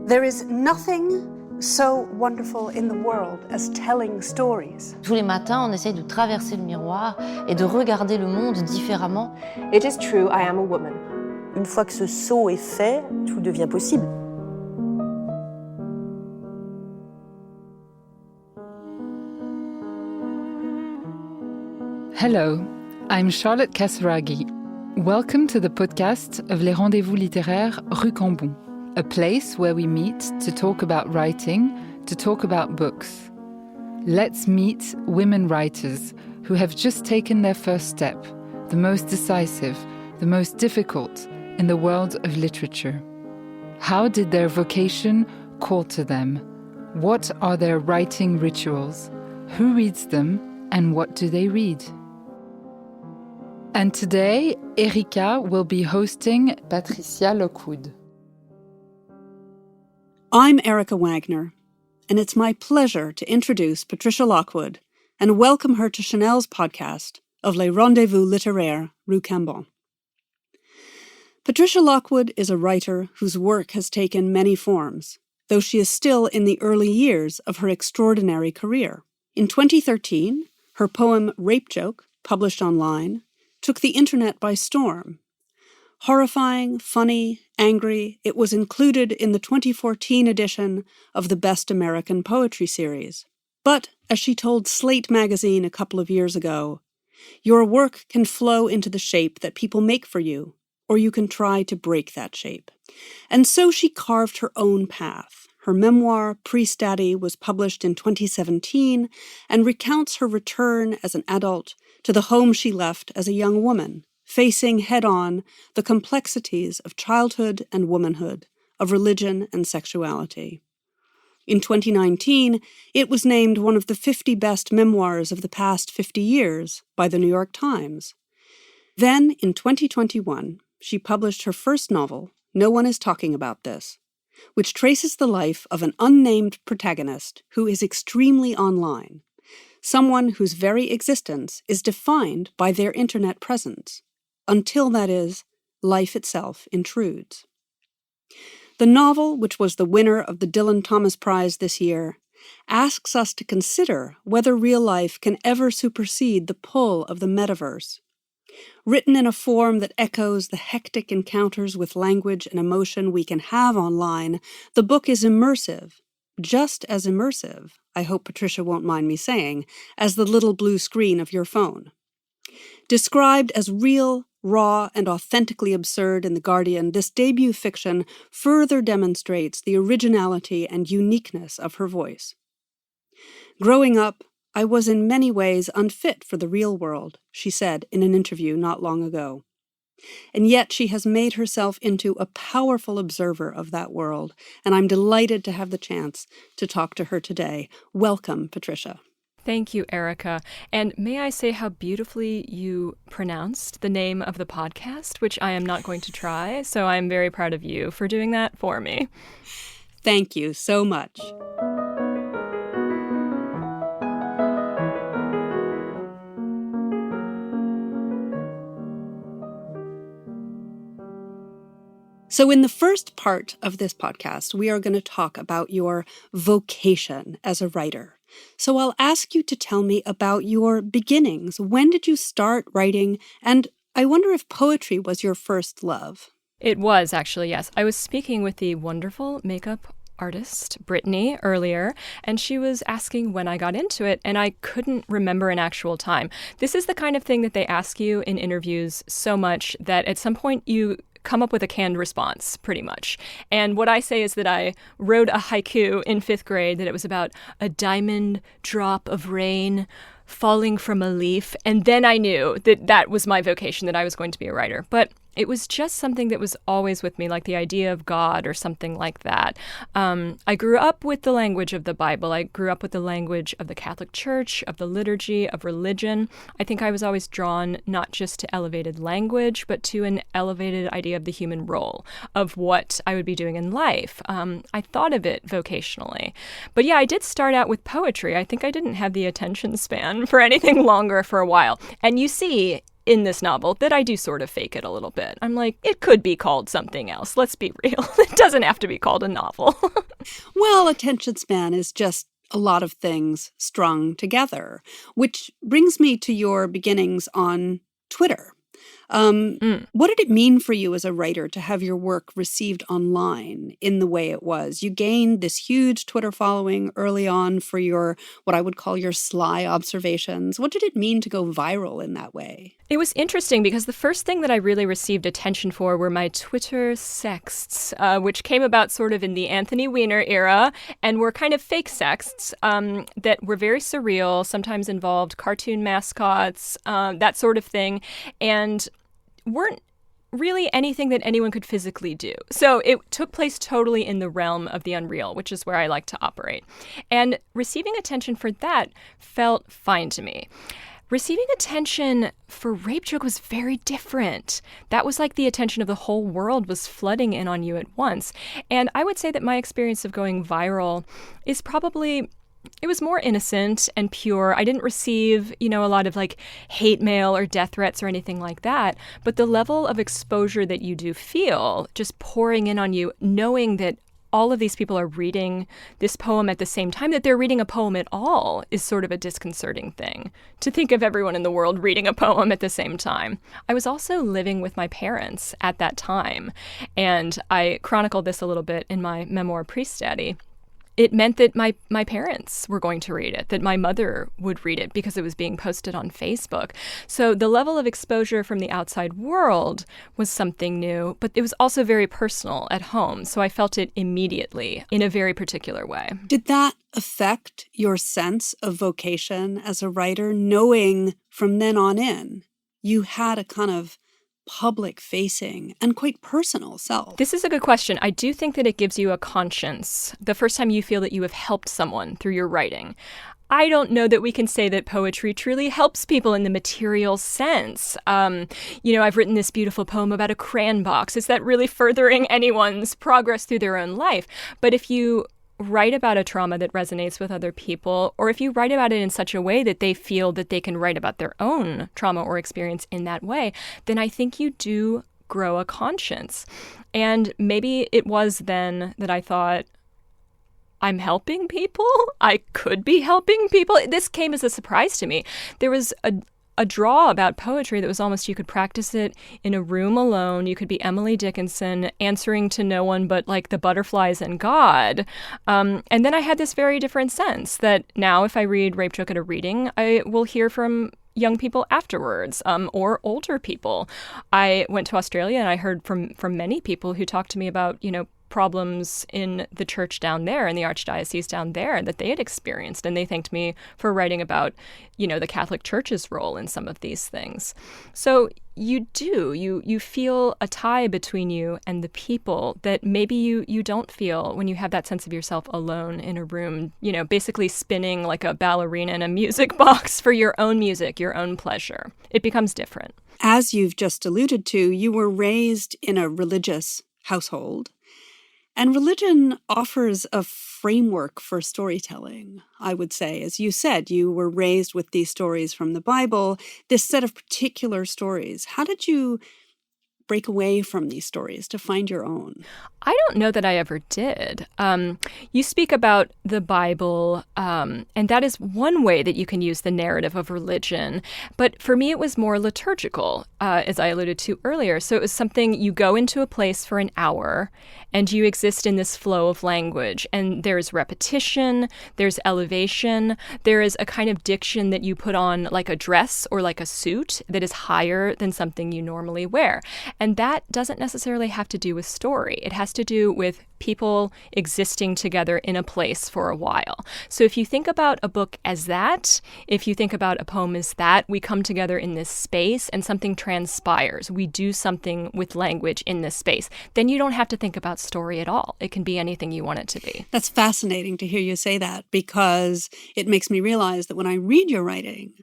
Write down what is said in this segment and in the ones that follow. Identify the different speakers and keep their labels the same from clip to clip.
Speaker 1: There is nothing so wonderful in the world as telling stories.
Speaker 2: Tous les matins, on essaye de traverser le miroir et de regarder le monde différemment.
Speaker 3: It is true, I am a woman.
Speaker 4: Une fois que ce saut est fait, tout devient possible.
Speaker 5: Hello, I'm Charlotte Casiraghi. Welcome to the podcast of Les Rendezvous littéraires Rue Cambon, a place where we meet to talk about writing, to talk about books. Let's meet women writers who have just taken their first step, the most decisive, the most difficult in the world of literature. How did their vocation call to them? What are their writing rituals? Who reads them and what do they read? And today, Erika will be hosting Patricia Lockwood.
Speaker 1: I'm Erica Wagner, and it's my pleasure to introduce Patricia Lockwood and welcome her to Chanel's podcast of Les Rendezvous littéraires Rue Cambon. Patricia Lockwood is a writer whose work has taken many forms, though she is still in the early years of her extraordinary career. In 2013, her poem Rape Joke, published online, took the internet by storm. Horrifying, funny, angry, it was included in the 2014 edition of the Best American Poetry series. But, as she told Slate magazine a couple of years ago, your work can flow into the shape that people make for you, or you can try to break that shape. And so she carved her own path. Her memoir, Priestdaddy, was published in 2017 and recounts her return as an adult to the home she left as a young woman, facing head-on the complexities of childhood and womanhood, of religion and sexuality. In 2019, it was named one of the 50 best memoirs of the past 50 years by the New York Times. Then, in 2021, she published her first novel, No One Is Talking About This, which traces the life of an unnamed protagonist who is extremely online, someone whose very existence is defined by their internet presence, until, that is, life itself intrudes. The novel, which was the winner of the Dylan Thomas Prize this year, asks us to consider whether real life can ever supersede the pull of the metaverse. Written in a form that echoes the hectic encounters with language and emotion we can have online, the book is immersive, just as immersive, I hope Patricia won't mind me saying, as the little blue screen of your phone. Described as real, raw, and authentically absurd in The Guardian, this debut fiction further demonstrates the originality and uniqueness of her voice. Growing up, I was in many ways unfit for the real world, she said in an interview not long ago. And yet she has made herself into a powerful observer of that world, and I'm delighted to have the chance to talk to her today. Welcome, Patricia.
Speaker 6: Thank you, Erica. And may I say how beautifully you pronounced the name of the podcast, which I am not going to try, so I'm very proud of you for doing that for me.
Speaker 1: Thank you so much. So in the first part of this podcast, we are going to talk about your vocation as a writer. So I'll ask you to tell me about your beginnings. When did you start writing? And I wonder if poetry was your first love.
Speaker 6: It was, actually, yes. I was speaking with the wonderful makeup artist, Brittany, earlier, and she was asking when I got into it, and I couldn't remember an actual time. This is the kind of thing that they ask you in interviews so much that at some point you come up with a canned response, pretty much. And what I say is that I wrote a haiku in 5th grade, that it was about a diamond drop of rain falling from a leaf. And then I knew that that was my vocation, that I was going to be a writer. But it was just something that was always with me, like the idea of God or something like that. I grew up with the language of the Bible. I grew up with the language of the Catholic Church, of the liturgy, of religion. I think I was always drawn not just to elevated language, but to an elevated idea of the human role, of what I would be doing in life. I thought of it vocationally. But yeah, I did start out with poetry. I think I didn't have the attention span for anything longer for a while. And you see, in this novel that I do sort of fake it a little bit. I'm like, it could be called something else. Let's be real. It doesn't have to be called a novel.
Speaker 1: Well, attention span is just a lot of things strung together, which brings me to your beginnings on Twitter. What did it mean for you as a writer to have your work received online in the way it was? You gained this huge Twitter following early on for your, what I would call your sly observations. What did it mean to go viral in that way?
Speaker 6: It was interesting because the first thing that I really received attention for were my Twitter sexts, which came about sort of in the Anthony Weiner era and were kind of fake sexts that were very surreal, sometimes involved cartoon mascots, that sort of thing, and weren't really anything that anyone could physically do. So it took place totally in the realm of the unreal, which is where I like to operate. And receiving attention for that felt fine to me. Receiving attention for Rape Joke was very different. That was like the attention of the whole world was flooding in on you at once. And I would say that my experience of going viral is probably, it was more innocent and pure. I didn't receive, a lot of like hate mail or death threats or anything like that. But the level of exposure that you do feel just pouring in on you, knowing that all of these people are reading this poem at the same time that they're reading a poem at all is sort of a disconcerting thing. To think of everyone in the world reading a poem at the same time. I was also living with my parents at that time, and I chronicled this a little bit in my memoir, Priestdaddy. It meant that my parents were going to read it, that my mother would read it because it was being posted on Facebook. So the level of exposure from the outside world was something new, but it was also very personal at home. So I felt it immediately in a very particular way.
Speaker 1: Did that affect your sense of vocation as a writer, knowing from then on in you had a kind of public-facing and quite personal self?
Speaker 6: This is a good question. I do think that it gives you a conscience the first time you feel that you have helped someone through your writing. I don't know that we can say that poetry truly helps people in the material sense. I've written this beautiful poem about a crayon box. Is that really furthering anyone's progress through their own life? But if you write about a trauma that resonates with other people, or if you write about it in such a way that they feel that they can write about their own trauma or experience in that way, then I think you do grow a conscience. And maybe it was then that I thought, I'm helping people? I could be helping people? This came as a surprise to me. There was a draw about poetry that was almost you could practice it in a room alone. You could be Emily Dickinson answering to no one but like the butterflies and God. And then I had this very different sense that now if I read Rape Joke at a reading, I will hear from young people afterwards, or older people. I went to Australia and I heard from many people who talked to me about, problems in the church down there, in the archdiocese down there that they had experienced. And they thanked me for writing about, the Catholic Church's role in some of these things. So you feel a tie between you and the people that maybe you don't feel when you have that sense of yourself alone in a room, basically spinning like a ballerina in a music box for your own music, your own pleasure. It becomes different.
Speaker 1: As you've just alluded to, you were raised in a religious household. And religion offers a framework for storytelling, I would say. As you said, you were raised with these stories from the Bible, this set of particular stories. How did you break away from these stories to find your own?
Speaker 6: I don't know that I ever did. You speak about the Bible, and that is one way that you can use the narrative of religion. But for me, it was more liturgical, as I alluded to earlier. So it was something you go into a place for an hour, and you exist in this flow of language. And there's repetition, there's elevation, there is a kind of diction that you put on like a dress or like a suit that is higher than something you normally wear. And that doesn't necessarily have to do with story. It has to do with people existing together in a place for a while. So if you think about a book as that, if you think about a poem as that, we come together in this space and something transpires. We do something with language in this space. Then you don't have to think about story at all. It can be anything you want it to be.
Speaker 1: That's fascinating to hear you say that, because it makes me realize that when I read your writing,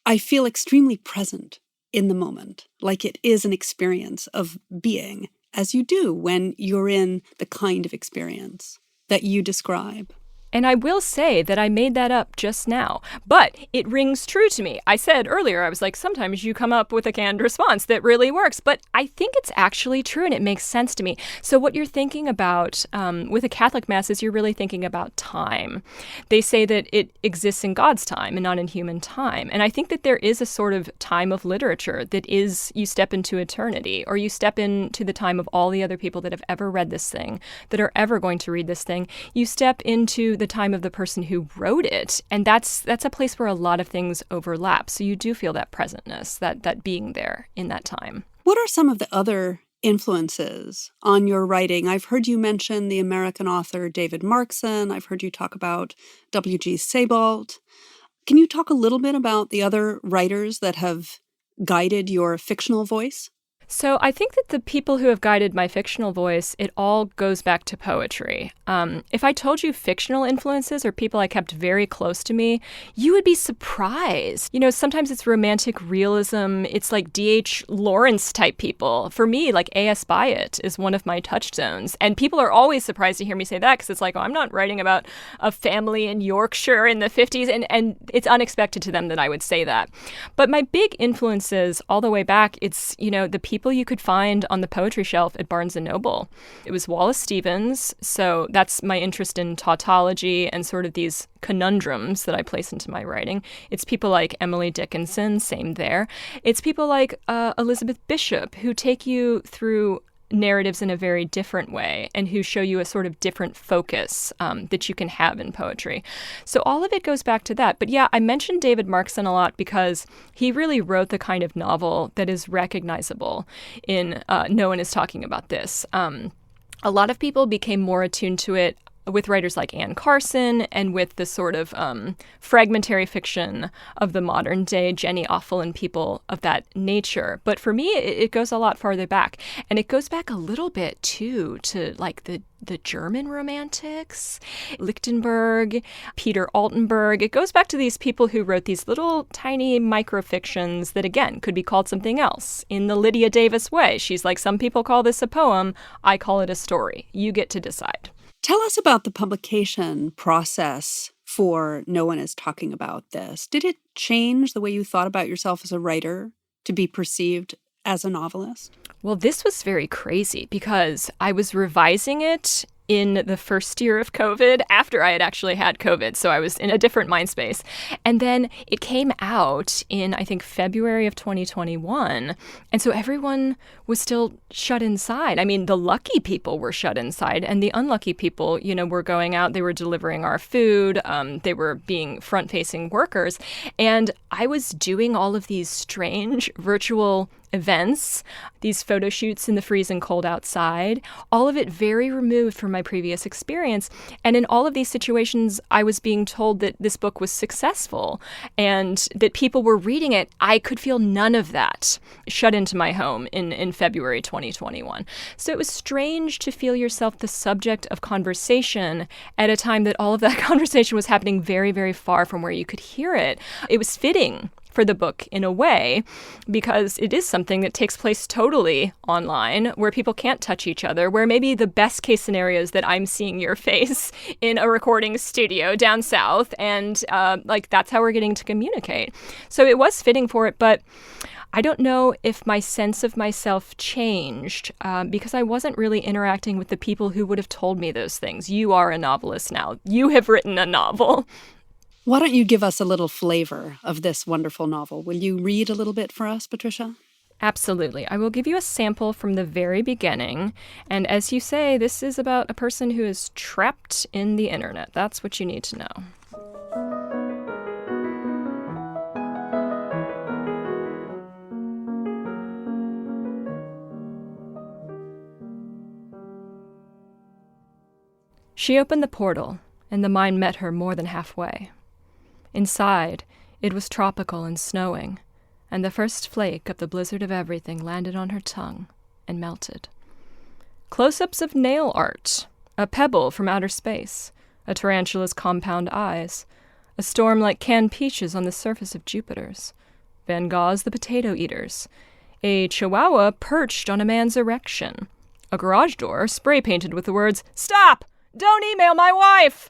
Speaker 1: I feel extremely present in the moment, like it is an experience of being, as you do when you're in the kind of experience that you describe.
Speaker 6: And I will say that I made that up just now, but it rings true to me. I said earlier, I was like, sometimes you come up with a canned response that really works, but I think it's actually true and it makes sense to me. So what you're thinking about with a Catholic Mass is you're really thinking about time. They say that it exists in God's time and not in human time. And I think that there is a sort of time of literature that is you step into eternity, or you step into the time of all the other people that have ever read this thing, that are ever going to read this thing. You step into the time of the person who wrote it. And that's a place where a lot of things overlap. So you do feel that presentness, that being there in that time.
Speaker 1: What are some of the other influences on your writing? I've heard you mention the American author David Markson. I've heard you talk about W.G. Sebald. Can you talk a little bit about the other writers that have guided your fictional voice?
Speaker 6: So I think that the people who have guided my fictional voice, it all goes back to poetry. If I told you fictional influences or people I kept very close to me, you would be surprised. You know, sometimes it's romantic realism. It's like D.H. Lawrence type people. For me, like A.S. Byatt is one of my touchstones. And people are always surprised to hear me say that because it's like, oh, I'm not writing about a family in Yorkshire in the 50s. And it's unexpected to them that I would say that. But my big influences all the way back, it's, you know, the people you could find on the poetry shelf at Barnes & Noble. It was Wallace Stevens, so that's my interest in tautology and sort of these conundrums that I place into my writing. It's people like Emily Dickinson, same there. It's people like Elizabeth Bishop, who take you through narratives in a very different way and who show you a sort of different focus that you can have in poetry. So all of it goes back to that. But yeah, I mentioned David Markson a lot because he really wrote the kind of novel that is recognizable in No One Is Talking About This. A lot of people became more attuned to it with writers like Anne Carson and with the sort of fragmentary fiction of the modern day, Jenny Offel and people of that nature. But for me, it goes a lot farther back. And it goes back a little bit, too, to like the German romantics, Lichtenberg, Peter Altenberg. It goes back to these people who wrote these little tiny microfictions that, again, could be called something else. In the Lydia Davis way, she's like, some people call this a poem. I call it a story. You get to decide.
Speaker 1: Tell us about the publication process for No One Is Talking About This. Did it change the way you thought about yourself as a writer to be perceived as a novelist?
Speaker 6: Well, this was very crazy because I was revising it in the first year of COVID after I had actually had COVID. So I was in a different mind space. And then it came out in, I think, February of 2021. And so everyone was still shut inside. I mean, the lucky people were shut inside and the unlucky people, you know, were going out. They were delivering our food. They were being front-facing workers. And I was doing all of these strange virtual events, these photo shoots in the freezing cold outside, all of it very removed from my previous experience. And in all of these situations, I was being told that this book was successful and that people were reading it. I could feel none of that shut into my home in February 2021. So it was strange to feel yourself the subject of conversation at a time that all of that conversation was happening very, very far from where you could hear it. It was fitting for the book in a way, because it is something that takes place totally online, where people can't touch each other, where maybe the best case scenario is that I'm seeing your face in a recording studio down south, and like that's how we're getting to communicate. So it was fitting for it, but I don't know if my sense of myself changed because I wasn't really interacting with the people who would have told me those things. You are a novelist now. You have written a novel.
Speaker 1: Why don't you give us a little flavor of this wonderful novel? Will you read a little bit for us, Patricia?
Speaker 6: Absolutely. I will give you a sample from the very beginning. And as you say, this is about a person who is trapped in the internet. That's what you need to know. She opened the portal, and the mine met her more than halfway. Inside, it was tropical and snowing, and the first flake of the blizzard of everything landed on her tongue and melted. Close-ups of nail art, a pebble from outer space, a tarantula's compound eyes, a storm like canned peaches on the surface of Jupiter's, Van Gogh's The Potato Eaters, a chihuahua perched on a man's erection, a garage door spray-painted with the words, "Stop! Don't email my wife!"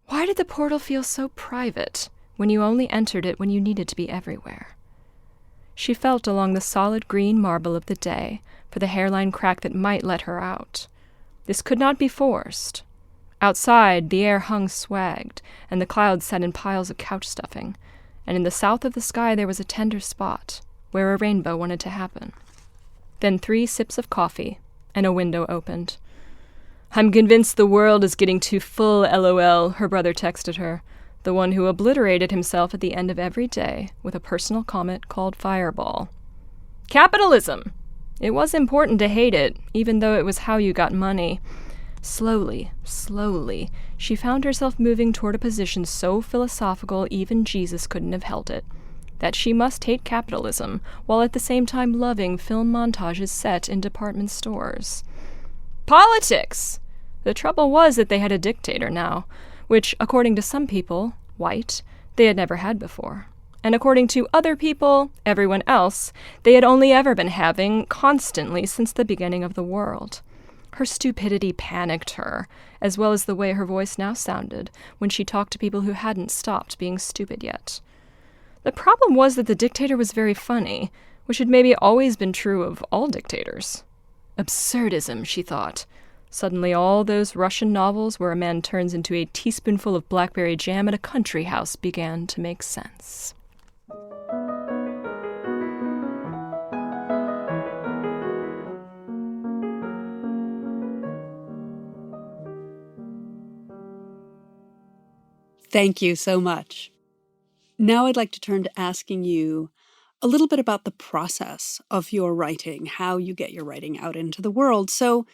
Speaker 6: Why did the portal feel so private when you only entered it when you needed to be everywhere? She felt along the solid green marble of the day for the hairline crack that might let her out. This could not be forced. Outside, the air hung swagged, and the clouds sat in piles of couch stuffing, and in the south of the sky there was a tender spot where a rainbow wanted to happen. Then 3 sips of coffee, and a window opened. "I'm convinced the world is getting too full, LOL," her brother texted her, the one who obliterated himself at the end of every day with a personal comment called Fireball. Capitalism! It was important to hate it, even though it was how you got money. Slowly, she found herself moving toward a position so philosophical even Jesus couldn't have held it, that she must hate capitalism, while at the same time loving film montages set in department stores. Politics! The trouble was that they had a dictator now, which, according to some people, white, they had never had before. And according to other people, everyone else, they had only ever been having constantly since the beginning of the world. Her stupidity panicked her, as well as the way her voice now sounded when she talked to people who hadn't stopped being stupid yet. The problem was that the dictator was very funny, which had maybe always been true of all dictators. Absurdism, she thought. Suddenly all those Russian novels where a man turns into a teaspoonful of blackberry jam at a country house began to make sense.
Speaker 1: Thank you so much. Now I'd like to turn to asking you a little bit about the process of your writing, how you get your writing out into the world. So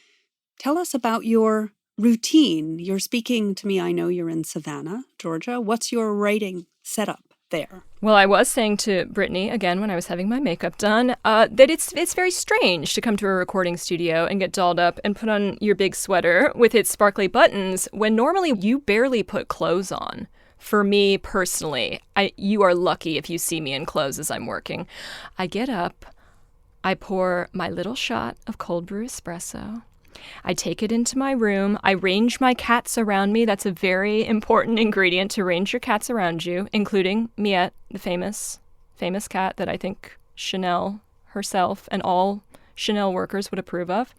Speaker 1: tell us about your routine. You're speaking to me, I know you're in Savannah, Georgia. What's your writing setup there?
Speaker 6: Well, I was saying to Brittany, again, when I was having my makeup done, that it's very strange to come to a recording studio and get dolled up and put on your big sweater with its sparkly buttons when normally you barely put clothes on. For me personally, you are lucky if you see me in clothes as I'm working. I get up, I pour my little shot of cold brew espresso. I take it into my room. I range my cats around me. That's a very important ingredient, to range your cats around you, including Miette, the famous cat that I think Chanel herself and all Chanel workers would approve of.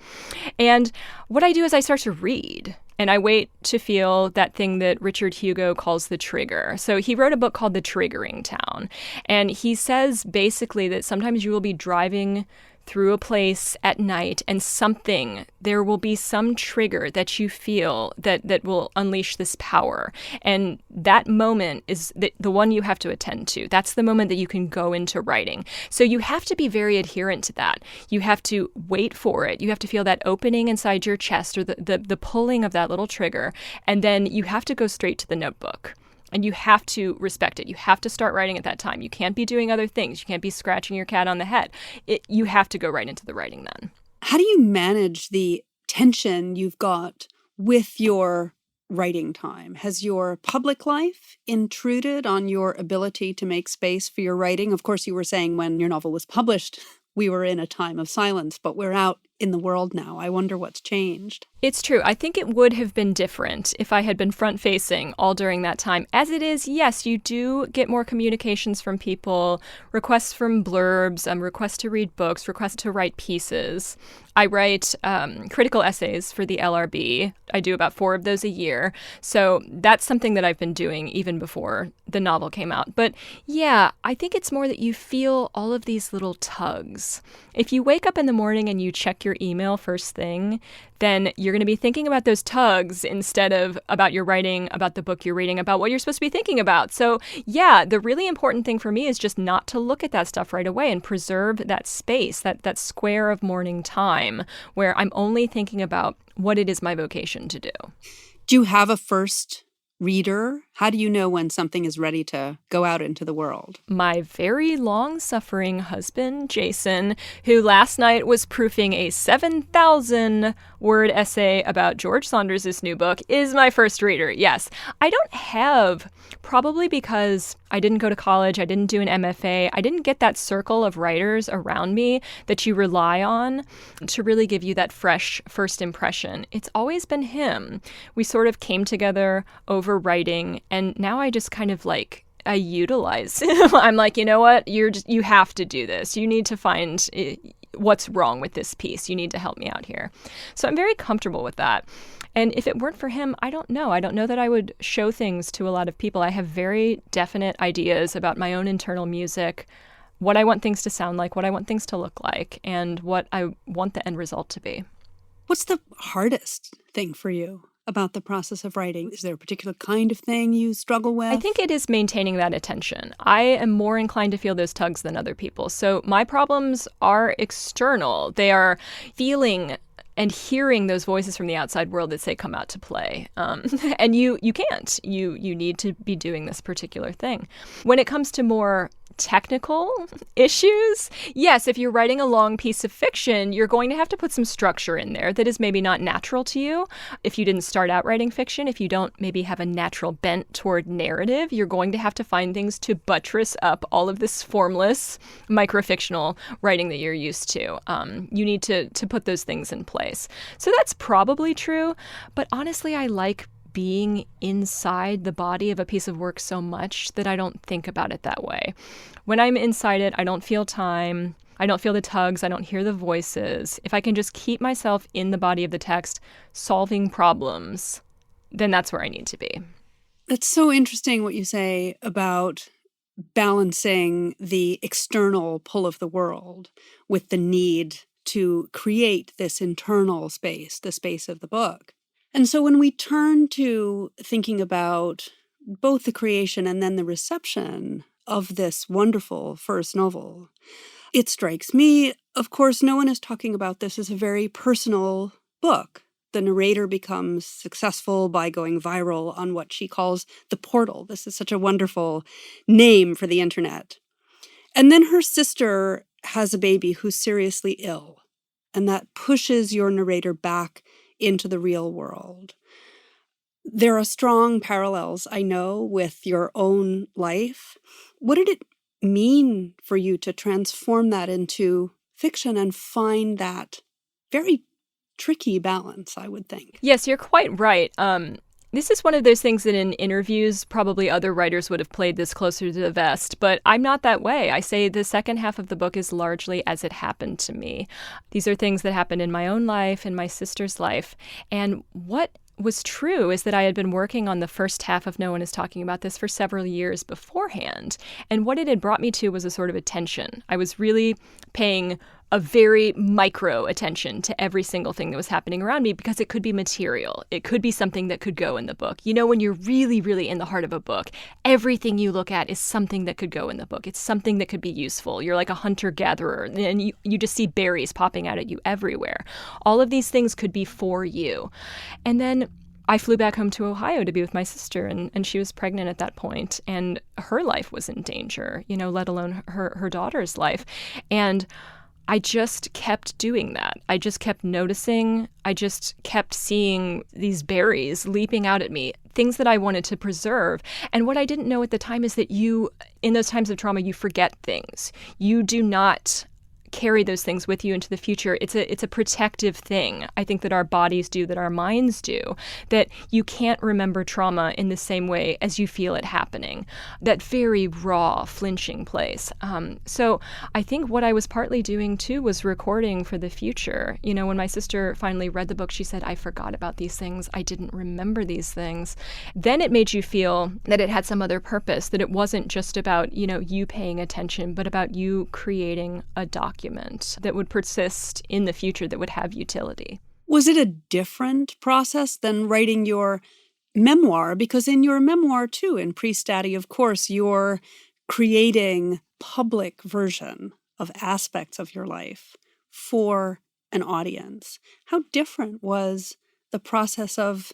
Speaker 6: And what I do is I start to read. And I wait to feel that thing that Richard Hugo calls the trigger. So he wrote a book called The Triggering Town. And he says basically that sometimes you will be driving through a place at night and there will be some trigger that you feel that will unleash this power. And that moment is the one you have to attend to. That's the moment that you can go into writing. So you have to be very adherent to that. You have to wait for it. You have to feel that opening inside your chest or the pulling of that little trigger. And then you have to go straight to the notebook. And you have to respect it. You have to start writing at that time. You can't be doing other things. You can't be scratching your cat on the head. You have to go right into the writing then.
Speaker 1: How do you manage the tension you've got with your writing time? Has your public life intruded on your ability to make space for your writing? Of course, you were saying when your novel was published, we were in a time of silence, but we're out in the world now. I wonder what's changed.
Speaker 6: It's true. I think it would have been different if I had been front-facing all during that time. As it is, yes, you do get more communications from people, requests from blurbs, requests to read books, requests to write pieces. I write critical essays for the LRB. I do about 4 of those a year. So that's something that I've been doing even before the novel came out. But yeah, I think it's more that you feel all of these little tugs. If you wake up in the morning and you check your email first thing, then you're going to be thinking about those tugs instead of about your writing, about the book you're reading, about what you're supposed to be thinking about. So yeah, the really important thing for me is just not to look at that stuff right away and preserve that space, that square of morning time where I'm only thinking about what it is my vocation to do.
Speaker 1: Do you have a first reader? How do you know when something is ready to go out into the world?
Speaker 6: My very long-suffering husband, Jason, who last night was proofing a 7,000-word essay about George Saunders' new book, is my first reader. Yes, I don't have, probably because I didn't go to college. I didn't do an MFA. I didn't get that circle of writers around me that you rely on to really give you that fresh first impression. It's always been him. We sort of came together over writing, and now I just kind of like, I utilize him. I'm like, you know what? You have to do this. You need to find what's wrong with this piece. You need to help me out here. So I'm very comfortable with that. And if it weren't for him, I don't know. I don't know that I would show things to a lot of people. I have very definite ideas about my own internal music, what I want things to sound like, what I want things to look like, and what I want the end result to be.
Speaker 1: What's the hardest thing for you about the process of writing? Is there a particular kind of thing you struggle with?
Speaker 6: I think it is maintaining that attention. I am more inclined to feel those tugs than other people. So my problems are external. They are feeling and hearing those voices from the outside world that say, come out to play. And you can't. You need to be doing this particular thing. When it comes to more technical issues, yes, if you're writing a long piece of fiction, you're going to have to put some structure in there that is maybe not natural to you. If you didn't start out writing fiction, if you don't maybe have a natural bent toward narrative, you're going to have to find things to buttress up all of this formless microfictional writing that you're used to. You need to put those things in place. So that's probably true. But honestly, I like being inside the body of a piece of work so much that I don't think about it that way. When I'm inside it, I don't feel time. I don't feel the tugs. I don't hear the voices. If I can just keep myself in the body of the text, solving problems, then that's where I need to be.
Speaker 1: That's so interesting what you say about balancing the external pull of the world with the need to create this internal space, the space of the book. And so when we turn to thinking about both the creation and then the reception of this wonderful first novel, it strikes me, of course, no one is talking about this as a very personal book. The narrator becomes successful by going viral on what she calls the portal. This is such a wonderful name for the internet. And then her sister has a baby who's seriously ill, and that pushes your narrator back into the real world. There are strong parallels, I know, with your own life. What did it mean for you to transform that into fiction and find that very tricky balance, I would think?
Speaker 6: Yes, you're quite right. This is one of those things that in interviews, probably other writers would have played this closer to the vest, but I'm not that way. I say the second half of the book is largely as it happened to me. These are things that happened in my own life, in my sister's life. And what was true is that I had been working on the first half of No One Is Talking About This for several years beforehand. And what it had brought me to was a sort of attention. I was really paying a very micro attention to every single thing that was happening around me because it could be material. It could be something that could go in the book. You know, when you're really, really in the heart of a book, everything you look at is something that could go in the book. It's something that could be useful. You're like a hunter-gatherer, and you just see berries popping out at you everywhere. All of these things could be for you. And then I flew back home to Ohio to be with my sister, and she was pregnant at that point, and her life was in danger, you know, let alone her daughter's life. And I just kept doing that. I just kept noticing. I just kept seeing these berries leaping out at me, things that I wanted to preserve. And what I didn't know at the time is that in those times of trauma, you forget things. You do not carry those things with you into the future. It's a protective thing. I think that our bodies do, that our minds do, that you can't remember trauma in the same way as you feel it happening. That very raw, flinching place. So I think what I was partly doing too was recording for the future. You know, when my sister finally read the book, she said, I forgot about these things. I didn't remember these things. Then it made you feel that it had some other purpose, that it wasn't just about, you know, you paying attention, but about you creating a document that would persist in the future, that would have utility.
Speaker 1: Was it a different process than writing your memoir? Because in your memoir, too, in Priestdaddy, of course, you're creating public version of aspects of your life for an audience. How different was the process of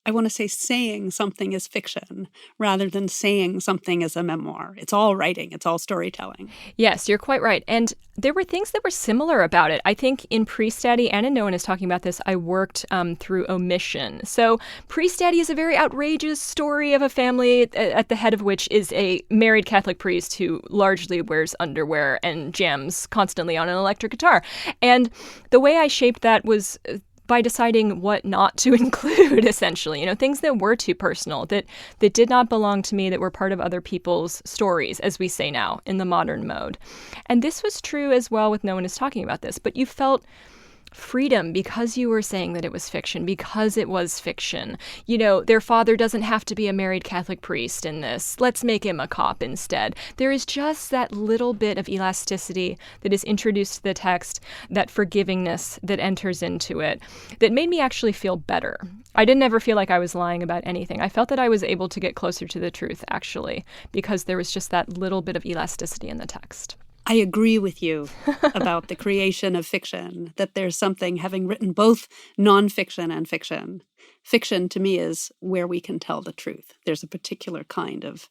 Speaker 1: I want to say saying something is fiction rather than saying something is a memoir. It's all writing. It's all storytelling.
Speaker 6: Yes, you're quite right. And there were things that were similar about it. I think in Priestdaddy, and in No One Is Talking About This, I worked through omission. So Priestdaddy is a very outrageous story of a family at the head of which is a married Catholic priest who largely wears underwear and jams constantly on an electric guitar. And the way I shaped that was by deciding what not to include, essentially, things that were too personal, that did not belong to me, that were part of other people's stories, as we say now, in the modern mode. And this was true as well with No One Is Talking About This, but you felt freedom because you were saying that it was fiction, because it was fiction. Their father doesn't have to be a married Catholic priest in this. Let's make him a cop instead. There is just that little bit of elasticity that is introduced to the text, that forgivingness that enters into it, that made me actually feel better. I didn't ever feel like I was lying about anything. I felt that I was able to get closer to the truth, actually, because there was just that little bit of elasticity in the text.
Speaker 1: I agree with you about the creation of fiction, that there's something, having written both nonfiction and fiction. Fiction, to me, is where we can tell the truth. There's a particular kind of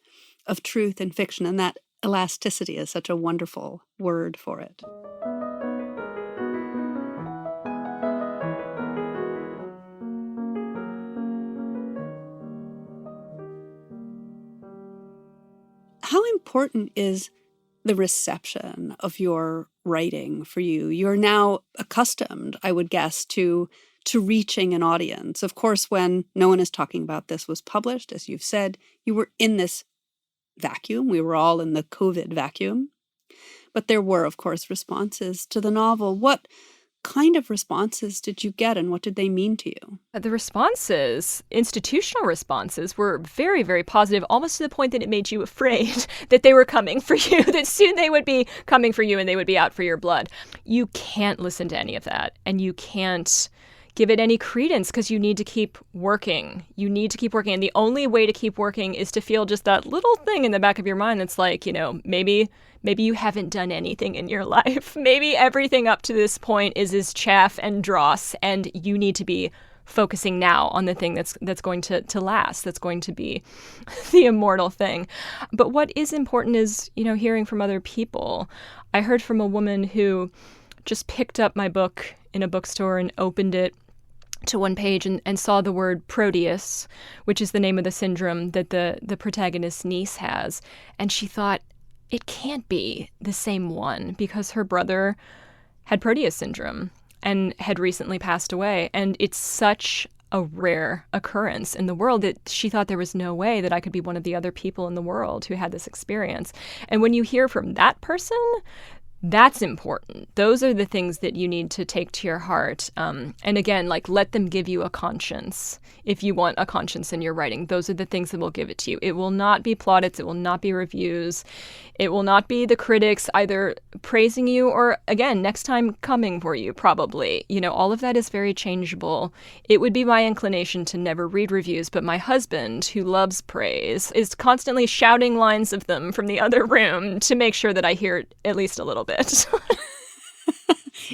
Speaker 1: truth in fiction, and that elasticity is such a wonderful word for it. How important is the reception of your writing for you? You're now accustomed, I would guess, to reaching an audience. Of course, when No One Is Talking About This was published, as you've said, you were in this vacuum. We were all in the COVID vacuum. But there were, of course, responses to the novel. What kind of responses did you get, and what did they mean to you?
Speaker 6: The responses, institutional responses, were very, very positive, almost to the point that it made you afraid that they were coming for you, that soon they would be coming for you and they would be out for your blood. You can't listen to any of that, and you can't give it any credence because you need to keep working. You need to keep working. And the only way to keep working is to feel just that little thing in the back of your mind that's like, maybe you haven't done anything in your life. Maybe everything up to this point is chaff and dross, and you need to be focusing now on the thing that's going to last, that's going to be the immortal thing. But what is important is, hearing from other people. I heard from a woman who just picked up my book in a bookstore and opened it to one page and saw the word Proteus, which is the name of the syndrome that the protagonist's niece has. And she thought, it can't be the same one, because her brother had Proteus syndrome and had recently passed away. And it's such a rare occurrence in the world that she thought there was no way that I could be one of the other people in the world who had this experience. And when you hear from that person, that's important. Those are the things that you need to take to your heart. And again, let them give you a conscience. If you want a conscience in your writing, those are the things that will give it to you. It will not be plaudits. It will not be reviews. It will not be the critics either praising you or, again, next time coming for you, probably. All of that is very changeable. It would be my inclination to never read reviews, but my husband, who loves praise, is constantly shouting lines of them from the other room to make sure that I hear it at least a little bit.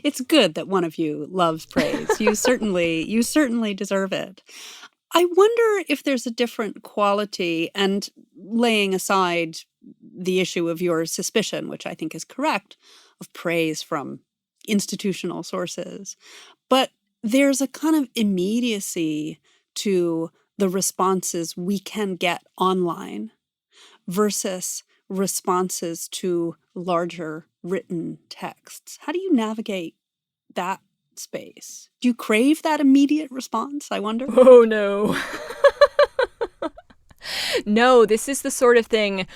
Speaker 1: It's good that one of you loves praise. You certainly deserve it. I wonder if there's a different quality, and laying aside the issue of your suspicion, which I think is correct, of praise from institutional sources. But there's a kind of immediacy to the responses we can get online versus responses to larger written texts. How do you navigate that space? Do you crave that immediate response, I wonder?
Speaker 6: Oh, no. No, this is the sort of thing,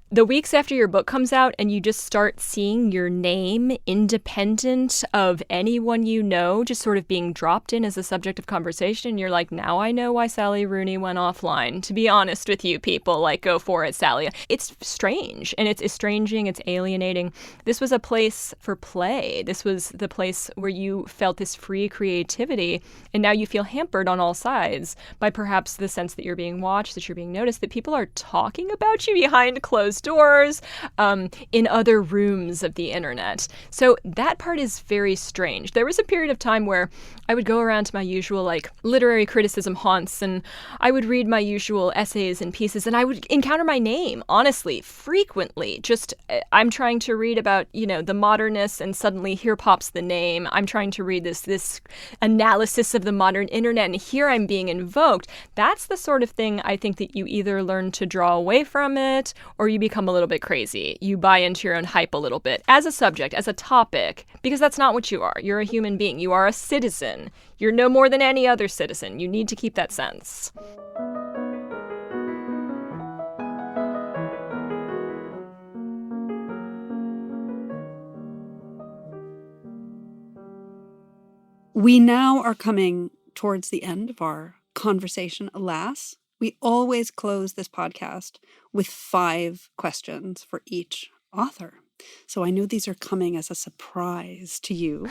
Speaker 6: the weeks after your book comes out and you just start seeing your name independent of anyone you know, just sort of being dropped in as a subject of conversation. You're like, now I know why Sally Rooney went offline. To be honest with you people, go for it, Sally. It's strange, and it's estranging, it's alienating. This was a place for play. This was the place where you felt this free creativity, and now you feel hampered on all sides by perhaps the sense that you're being watched, that you're being noticed, that people are talking about you behind closed doors, in other rooms of the internet. So that part is very strange. There was a period of time where I would go around to my usual literary criticism haunts, and I would read my usual essays and pieces, and I would encounter my name, honestly, frequently. Just, I'm trying to read about, the modernists, and suddenly here pops the name. I'm trying to read this analysis of the modern internet, and here I'm being invoked. That's the sort of thing I think that you either learn to draw away from it, or you become a little bit crazy. You buy into your own hype a little bit as a subject, as a topic, because that's not what you are. You're a human being. You are a citizen. You're no more than any other citizen. You need to keep that sense.
Speaker 1: We now are coming towards the end of our conversation, alas. We always close this podcast with 5 questions for each author. So I know these are coming as a surprise to you.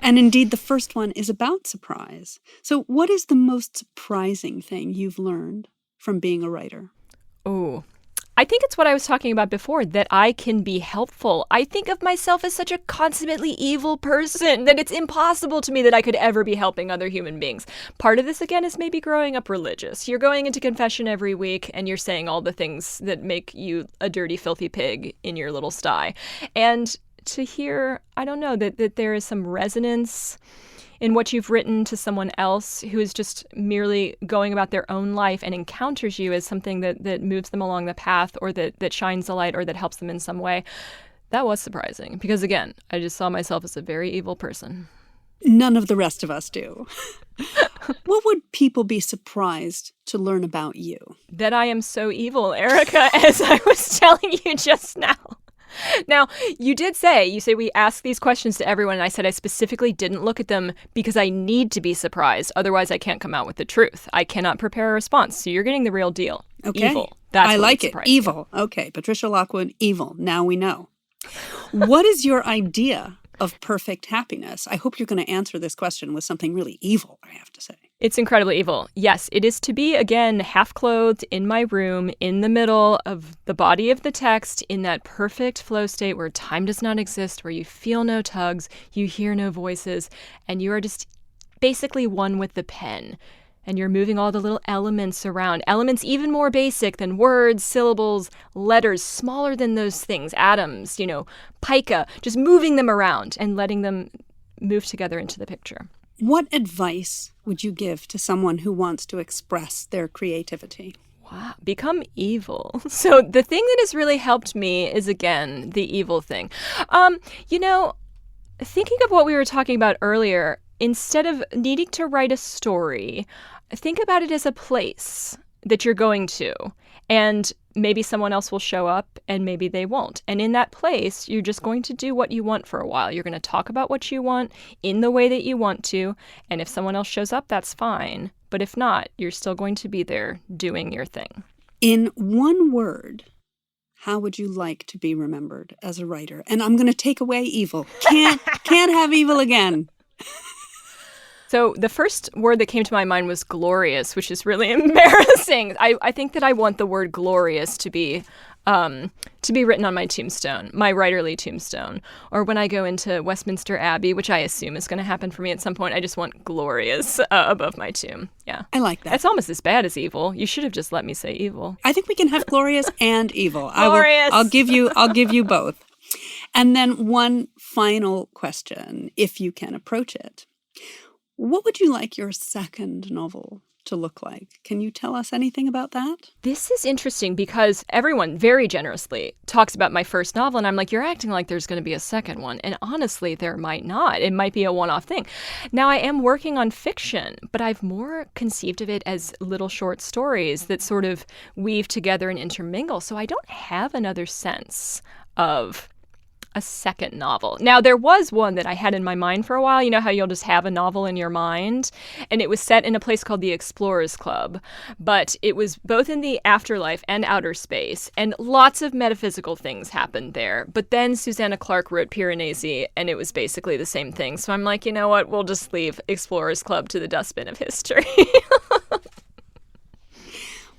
Speaker 1: And indeed, the first one is about surprise. So what is the most surprising thing you've learned from being a writer?
Speaker 6: Oh, I think it's what I was talking about before, that I can be helpful. I think of myself as such a consummately evil person that it's impossible to me that I could ever be helping other human beings. Part of this, again, is maybe growing up religious. You're going into confession every week and you're saying all the things that make you a dirty, filthy pig in your little sty. And to hear, I don't know, that there is some resonance in what you've written to someone else who is just merely going about their own life and encounters you as something that moves them along the path, or that shines a light, or that helps them in some way. That was surprising because, again, I just saw myself as a very evil person.
Speaker 1: None of the rest of us do. What would people be surprised to learn about you?
Speaker 6: That I am so evil, Erica, as I was telling you just now. Now, you say we ask these questions to everyone, and I said I specifically didn't look at them because I need to be surprised. Otherwise, I can't come out with the truth. I cannot prepare a response. So you're getting the real deal.
Speaker 1: Okay.
Speaker 6: Evil. That's
Speaker 1: I like it.
Speaker 6: Surprising.
Speaker 1: Evil. Okay. Patricia Lockwood, evil. Now we know. What is your idea of perfect happiness? I hope you're going to answer this question with something really evil, I have to say.
Speaker 6: It's incredibly evil. Yes, it is to be, again, half-clothed in my room, in the middle of the body of the text, in that perfect flow state where time does not exist, where you feel no tugs, you hear no voices, and you are just basically one with the pen. And you're moving all the little elements around, elements even more basic than words, syllables, letters, smaller than those things, atoms, pica, just moving them around and letting them move together into the picture.
Speaker 1: What advice would you give to someone who wants to express their creativity?
Speaker 6: Wow, become evil. So the thing that has really helped me is, again, the evil thing. Thinking of what we were talking about earlier, instead of needing to write a story, think about it as a place that you're going to. And maybe someone else will show up and maybe they won't. And in that place, you're just going to do what you want for a while. You're going to talk about what you want in the way that you want to. And if someone else shows up, that's fine. But if not, you're still going to be there doing your thing.
Speaker 1: In one word, how would you like to be remembered as a writer? And I'm going to take away evil. Can't have evil again.
Speaker 6: So the first word that came to my mind was glorious, which is really embarrassing. I think that I want the word glorious to be written on my tombstone, my writerly tombstone. Or when I go into Westminster Abbey, which I assume is going to happen for me at some point, I just want glorious above my tomb. Yeah.
Speaker 1: I like that.
Speaker 6: It's almost as bad as evil. You should have just let me say evil.
Speaker 1: I think we can have glorious and evil.
Speaker 6: Glorious.
Speaker 1: I'll give you both. And then one final question, if you can approach it. What would you like your second novel to look like? Can you tell us anything about that?
Speaker 6: This is interesting because everyone very generously talks about my first novel, and I'm like, you're acting like there's going to be a second one. And honestly, there might not. It might be a one-off thing. Now, I am working on fiction, but I've more conceived of it as little short stories that sort of weave together and intermingle. So I don't have another sense of a second novel. Now, there was one that I had in my mind for a while. You know how you'll just have a novel in your mind? And it was set in a place called the Explorers Club. But it was both in the afterlife and outer space. And lots of metaphysical things happened there. But then Susanna Clarke wrote Piranesi, and it was basically the same thing. So I'm like, you know what? We'll just leave Explorers Club to the dustbin of history.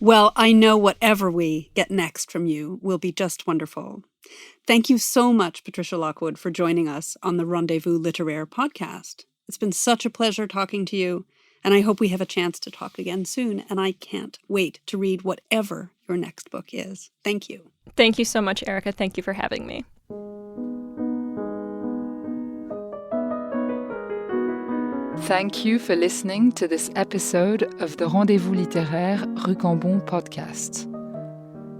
Speaker 1: Well, I know whatever we get next from you will be just wonderful. Thank you so much, Patricia Lockwood, for joining us on the Rendezvous Littéraires podcast. It's been such a pleasure talking to you, and I hope we have a chance to talk again soon, and I can't wait to read whatever your next book is. Thank you.
Speaker 6: Thank you so much, Erica. Thank you for having me.
Speaker 5: Thank you for listening to this episode of the Rendezvous littéraires Rue Cambon podcast.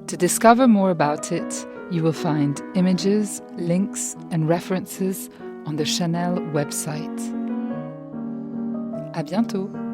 Speaker 5: To discover more about it, you will find images, links, and references on the Chanel website. À bientôt!